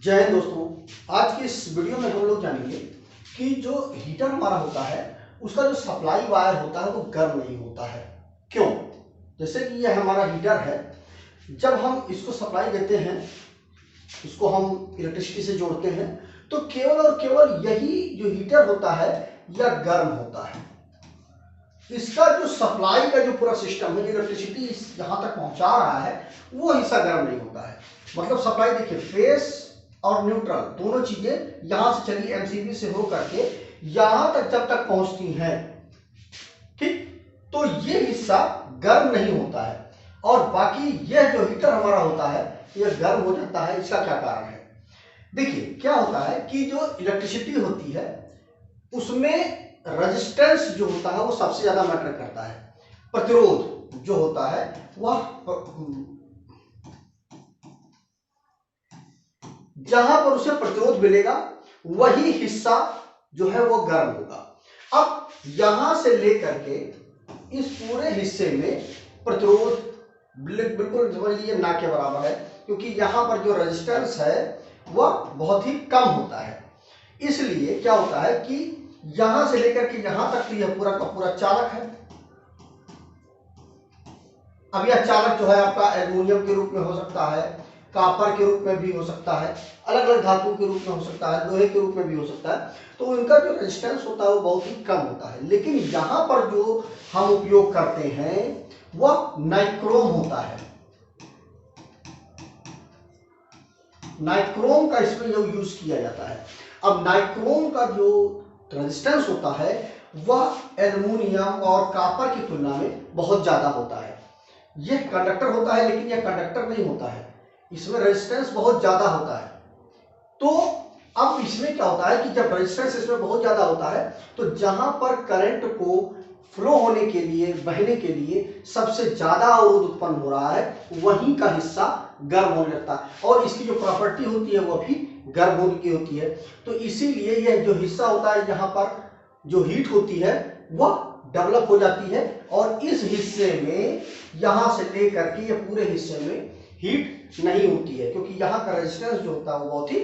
जय हिंद दोस्तों। आज की इस वीडियो में हम लोग जानेंगे कि जो हीटर हमारा होता है उसका जो सप्लाई वायर होता है वो गर्म नहीं होता है। क्यों? जैसे कि यह हमारा हीटर है, जब हम इसको सप्लाई देते हैं, इसको हम इलेक्ट्रिसिटी से जोड़ते हैं, तो केवल और केवल यही जो हीटर होता है यह गर्म होता है। इसका जो सप्लाई का जो पूरा सिस्टम है, जो इलेक्ट्रिसिटी यहाँ तक पहुंचा रहा है, वो हिस्सा गर्म नहीं होता है। मतलब सप्लाई देखिए, फेस और न्यूट्रल दोनों चीजें यहां से चली एमसीबी से हो करके यहां तक जब तक पहुंचती हैं, ठीक, तो ये हिस्सा गर्म नहीं होता है। और बाकी यह जो हीटर हमारा होता है यह गर्म हो जाता है। इसका क्या कारण है? देखिए क्या होता है कि जो इलेक्ट्रिसिटी होती है उसमें रेजिस्टेंस जो होता है वो सबसे ज्यादा मैटर करता है। प्रतिरोध जो होता है वह जहां पर उसे प्रतिरोध मिलेगा वही हिस्सा जो है वो गर्म होगा। अब यहां से लेकर के इस पूरे हिस्से में प्रतिरोध बिल्कुल समझ लीजिए ना के बराबर है, क्योंकि यहां पर जो रेजिस्टेंस है वह बहुत ही कम होता है। इसलिए क्या होता है कि यहां से लेकर के यहां तक तो यह पूरा का पूरा चालक है। अब यह चालक जो है आपका एल्युमिनियम के रूप में हो सकता है, कॉपर के रूप में भी हो सकता है, अलग अलग धातु के रूप में हो सकता है, लोहे के रूप में भी हो सकता है। तो इनका जो रेजिस्टेंस होता है वो बहुत ही कम होता है। लेकिन यहां पर जो हम उपयोग करते हैं वह नाइक्रोम होता है। नाइक्रोम का इसमें जो यूज किया जाता है। अब नाइक्रोम का जो रेजिस्टेंस होता है वह एल्युमिनियम और कॉपर की तुलना में बहुत ज्यादा होता है। यह कंडक्टर होता है लेकिन यह कंडक्टर नहीं होता है, इसमें रेजिस्टेंस बहुत ज्यादा होता है। तो अब इसमें क्या होता है कि जब रेजिस्टेंस इसमें बहुत ज्यादा होता है तो जहां पर करंट को फ्लो होने के लिए, बहने के लिए सबसे ज्यादा अवरोध उत्पन्न हो रहा है, वहीं का हिस्सा गर्म होने लगता है। और इसकी जो प्रॉपर्टी होती है वह भी गर्म होने की होती है। तो इसीलिए यह जो हिस्सा होता है यहाँ पर जो हीट होती है वह डेवलप हो जाती है, और इस हिस्से में यहां से लेकर के ये पूरे हिस्से में हीट नहीं होती है, क्योंकि यहाँ का रेजिस्टेंस जो होता है वो बहुत ही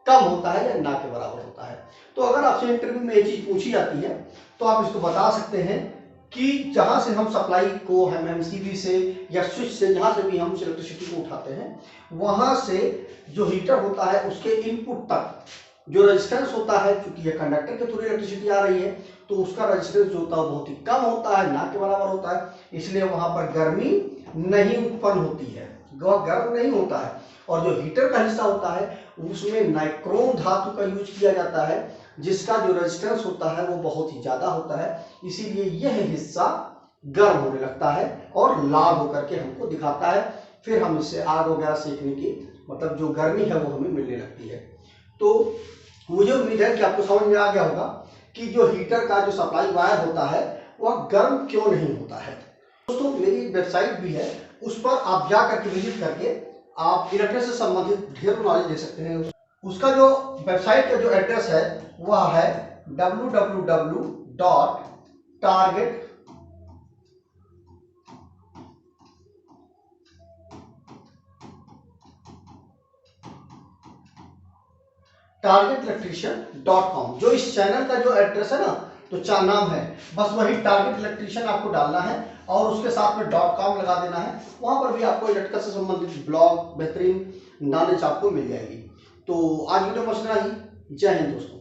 कम होता है या ना के बराबर होता है। तो अगर आपसे इंटरव्यू में ये चीज पूछी जाती है तो आप इसको बता सकते हैं कि जहां से हम सप्लाई को, हम एमसीबी से या स्विच से, जहां से भी हम इलेक्ट्रिसिटी को उठाते हैं, वहां से जो हीटर होता है उसके इनपुट तक जो रेजिस्टेंस होता है, क्योंकि यह कंडक्टर के थ्रू इलेक्ट्रिसिटी आ रही है, तो उसका रेजिस्टेंस जो होता है बहुत ही कम होता है, ना के बराबर होता है। इसलिए वहां पर गर्मी नहीं उत्पन्न होती है, वह गर्म नहीं होता है। और जो हीटर का हिस्सा होता है उसमें नाइक्रोम धातु का यूज किया जाता है, जिसका जो रेजिस्टेंस होता है वो बहुत ही ज्यादा होता है। इसीलिए यह हिस्सा गर्म होने लगता है और लाल होकर के हमको दिखाता है। फिर हम इससे आग वगैरह सेकने की, मतलब जो गर्मी है वो हमें मिलने लगती है। तो मुझे उम्मीद है कि आपको समझ में आ गया होगा कि जो हीटर का जो सप्लाई वायर होता है वह गर्म क्यों नहीं होता है। दोस्तों मेरी वेबसाइट भी है, उस पर आप जा करके विजिट करके आप इलेक्ट्रिक से संबंधित ढेर नॉलेज ले सकते हैं। उसका जो वेबसाइट का जो एड्रेस है वह है www.targetelectrician.com। जो इस चैनल का जो एड्रेस है ना, तो नाम है, बस वही टारगेट इलेक्ट्रिशियन आपको डालना है और उसके साथ में .com लगा देना है। वहां पर भी आपको इलेक्ट्रिकल से संबंधित ब्लॉग, बेहतरीन नॉलेज आपको मिल जाएगी। तो आज वीडियो में इतना ही। जय हिंद दोस्तों।